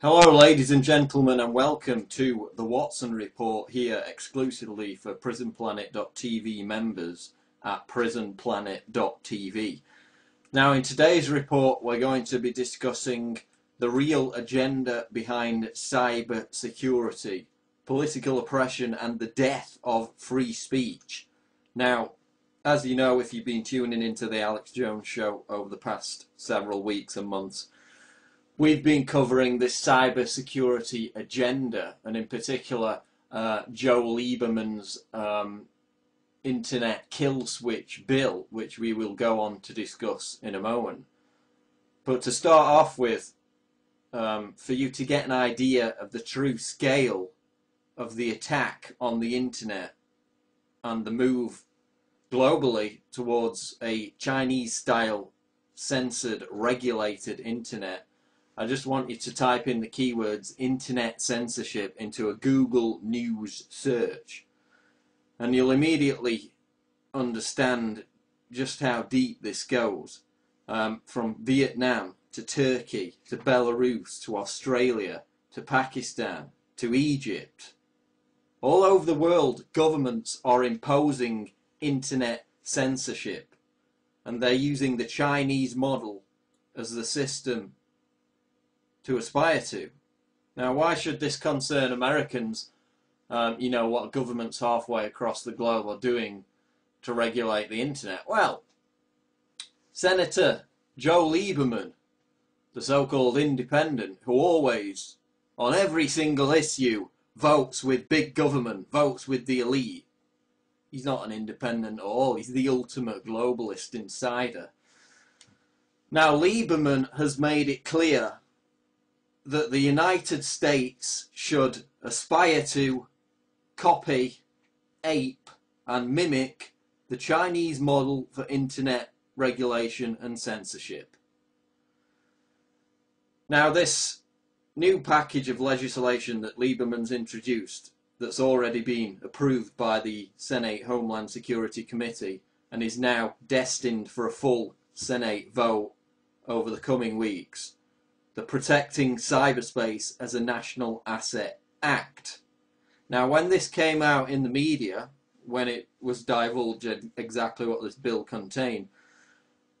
Hello ladies and gentlemen, and welcome to the Watson Report here exclusively for prisonplanet.tv members at prisonplanet.tv. Now in today's report we're going to be discussing the real agenda behind cybersecurity, political oppression and the death of free speech. Now, as you know, if you've been tuning into the Alex Jones show over the past several weeks and months, we've been covering this cybersecurity agenda, and in particular Joe Lieberman's internet kill switch bill, which we will go on to discuss in a moment. But to start off with, for you to get an idea of the true scale of the attack on the internet and the move globally towards a Chinese-style censored, regulated internet, I just want you to type in the keywords internet censorship into a Google News search, and you'll immediately understand just how deep this goes. From Vietnam to Turkey to Belarus to Australia to Pakistan to Egypt. All over the world, governments are imposing internet censorship, and they're using the Chinese model as the system to aspire to. Now, why should this concern Americans? You know what governments halfway across the globe are doing to regulate the internet. Well, Senator Joe Lieberman, the so-called independent, who always, on every single issue, votes with big government, votes with the elite. He's not an independent at all. He's the ultimate globalist insider. Now, Lieberman has made it clear that the United States should aspire to copy, ape and mimic the Chinese model for internet regulation and censorship. Now, this new package of legislation that Lieberman's introduced, that's already been approved by the Senate Homeland Security Committee and is now destined for a full Senate vote over the coming weeks, the Protecting Cyberspace as a National Asset Act. Now, when this came out in the media, when it was divulged exactly what this bill contained,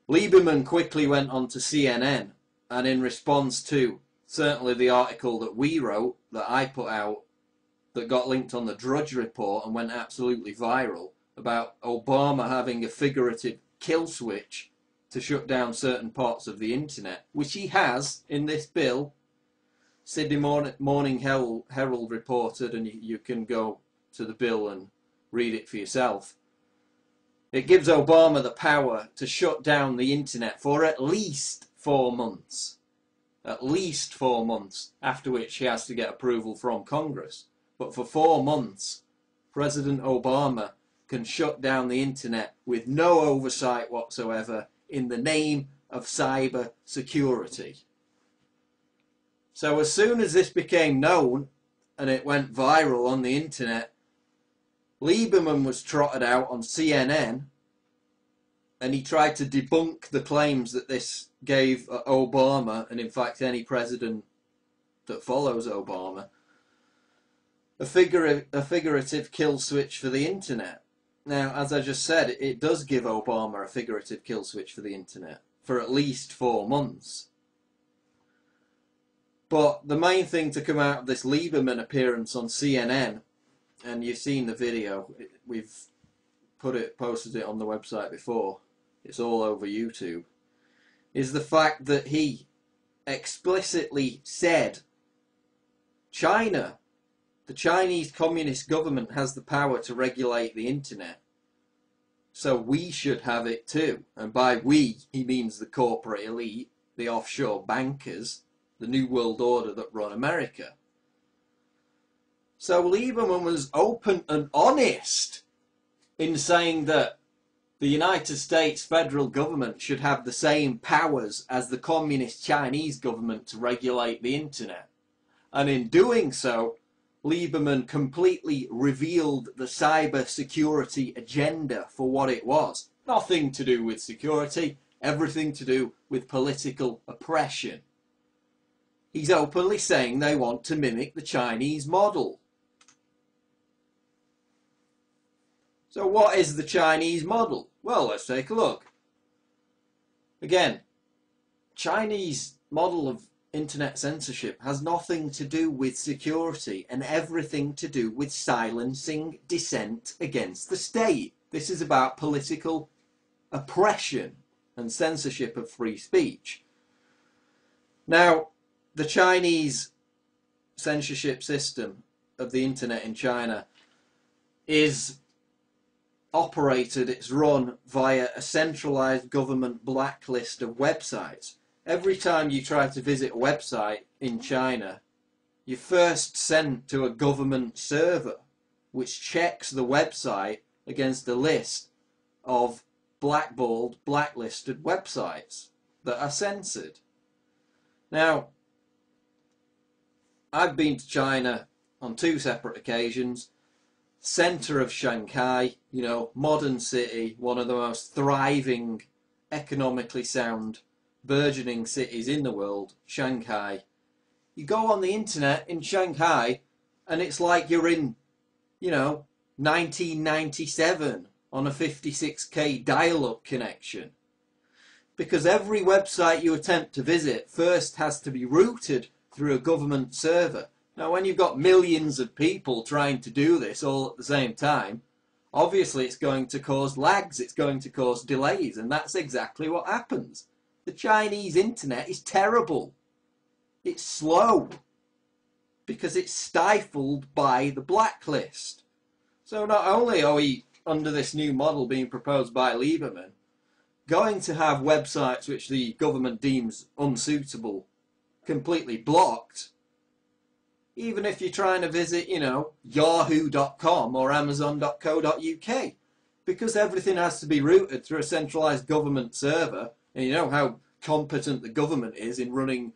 Lieberman quickly went on to CNN, and in response to certainly the article that we wrote, that I put out, that got linked on the Drudge Report and went absolutely viral, about Obama having a figurative kill switch to shut down certain parts of the internet, which he has in this bill. Sydney Morning Herald reported, and you can go to the bill and read it for yourself. It gives Obama the power to shut down the internet for at least 4 months. At least 4 months, after which he has to get approval from Congress. But for 4 months, President Obama can shut down the internet with no oversight whatsoever in the name of cyber security. So as soon as this became known and it went viral on the internet, Lieberman was trotted out on CNN, and he tried to debunk the claims that this gave Obama, and in fact any president that follows Obama, a figurative kill switch for the internet. Now, as I just said, it does give Obama a figurative kill switch for the internet for at least 4 months. But the main thing to come out of this Lieberman appearance on CNN, and you've seen the video, we've posted it on the website before, it's all over YouTube, is the fact that he explicitly said China, the Chinese Communist government, has the power to regulate the internet, so we should have it too. And by we, he means the corporate elite, the offshore bankers, the New World Order that run America. So Lieberman was open and honest in saying that the United States federal government should have the same powers as the Communist Chinese government to regulate the internet. And in doing so, Lieberman completely revealed the cybersecurity agenda for what it was. Nothing to do with security, everything to do with political oppression. He's openly saying they want to mimic the Chinese model. So what is the Chinese model? Well, let's take a look. Again, Chinese model of internet censorship has nothing to do with security and everything to do with silencing dissent against the state. This is about political oppression and censorship of free speech. Now, the Chinese censorship system of the internet in China is operated, it's run via a centralized government blacklist of websites. Every time you try to visit a website in China, you're first sent to a government server which checks the website against a list of blackballed, blacklisted websites that are censored. Now, I've been to China on 2 separate occasions. Centre of Shanghai, you know, modern city, one of the most thriving, economically sound, burgeoning cities in the world, Shanghai. You go on the internet in Shanghai and it's like you're in, you know, 1997 on a 56k dial-up connection. Because every website you attempt to visit first has to be routed through a government server. Now, when you've got millions of people trying to do this all at the same time, obviously it's going to cause lags, it's going to cause delays, and that's exactly what happens. The Chinese internet is terrible. It's slow because it's stifled by the blacklist. So not only are we, under this new model being proposed by Lieberman, going to have websites which the government deems unsuitable completely blocked, even if you're trying to visit, you know, yahoo.com or amazon.co.uk, because everything has to be routed through a centralized government server, and you know how competent the government is in running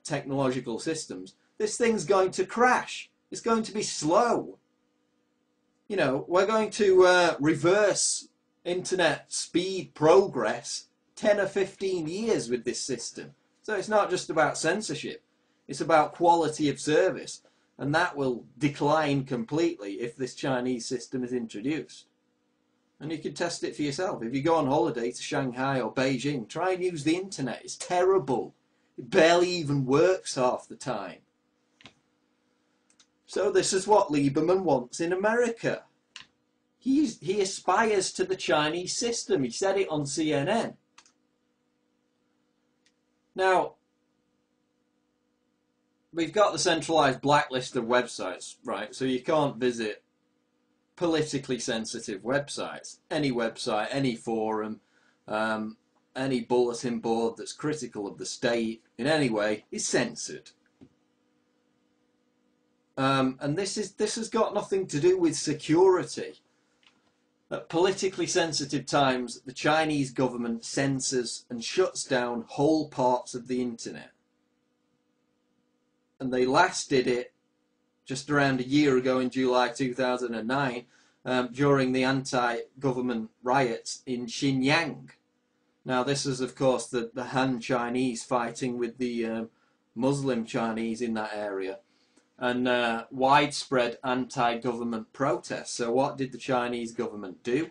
technological systems. This thing's going to crash. It's going to be slow. You know, we're going to reverse internet speed progress 10 or 15 years with this system. So it's not just about censorship. It's about quality of service, and that will decline completely if this Chinese system is introduced. And you can test it for yourself. If you go on holiday to Shanghai or Beijing, try and use the internet. It's terrible. It barely even works half the time. So this is what Lieberman wants in America. He aspires to the Chinese system. He said it on CNN. Now, we've got the centralized blacklist of websites, right? So you can't visit politically sensitive websites. Any website, any forum, any bulletin board that's critical of the state in any way is censored. And this has got nothing to do with security. At politically sensitive times, the Chinese government censors and shuts down whole parts of the internet. And they last did it just around a year ago in July 2009 during the anti-government riots in Xinjiang. Now this is of course the Han Chinese fighting with the Muslim Chinese in that area, and widespread anti-government protests. So what did the Chinese government do?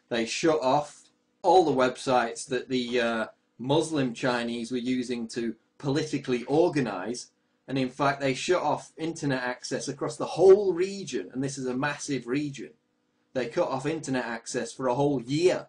They shut off all the websites that the Muslim Chinese were using to politically organize. And in fact, they shut off internet access across the whole region, and this is a massive region. They cut off internet access for a whole year